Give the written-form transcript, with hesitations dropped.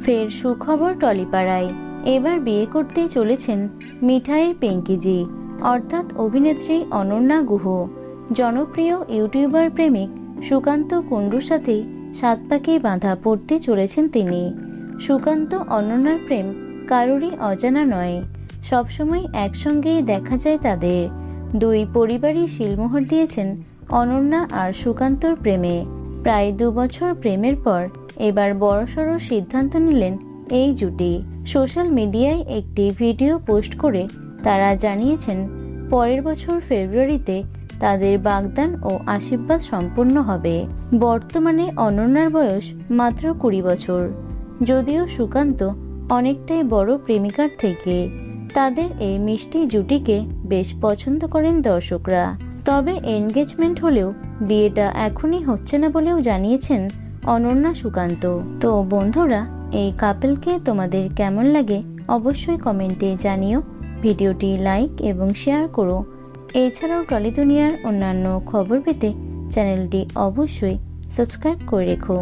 ফের সুখবর টলিপাড়ায়, এবার বিয়ে করতে চলেছেন মিঠাইয়ের পিঙ্কিজি অর্থাৎ অভিনেত্রী অনন্যা গুহ। জনপ্রিয় ইউটিউবার প্রেমিক সুকান্ত কুণ্ডুর সাথে সাত পাকে বাঁধা পড়তে চলেছেন তিনি। সুকান্ত অনন্যার প্রেম কারোরই অজানা নয়, সবসময় একসঙ্গেই দেখা যায় তাদের। দুই পরিবারই শিলমোহর দিয়েছেন অনন্যা আর সুকান্তর প্রেমে। প্রায় 2 বছর প্রেমের পর এবার বড়সড় সিদ্ধান্ত নিলেন এই জুটি। সোশ্যাল মিডিয়ায় একটি ভিডিও পোস্ট করে তারা জানিয়েছেন পরের বছর ফেব্রুয়ারিতে তাদের বাগদান ও আশীর্বাদ সম্পূর্ণ হবে। বর্তমানে অনন্যার বয়স মাত্র 20 বছর। যদিও সুকান্ত অনেকটাই বড় প্রেমিকার থেকে, তাদের এই মিষ্টি জুটিকে বেশ পছন্দ করেন দর্শকরা। তবে এনগেজমেন্ট হলেও বিয়েটা এখনই হচ্ছে না বলেও জানিয়েছেন অনন্যা সুকান্ত। তো বন্ধুরা, এই কাপলকে তোমাদের কেমন লাগে অবশ্যই কমেন্টে জানিও। ভিডিওটি লাইক এবং শেয়ার করো। এছাড়াও টলি দুনিয়ার অন্যান্য খবর পেতে চ্যানেলটি অবশ্যই সাবস্ক্রাইব করে রেখো।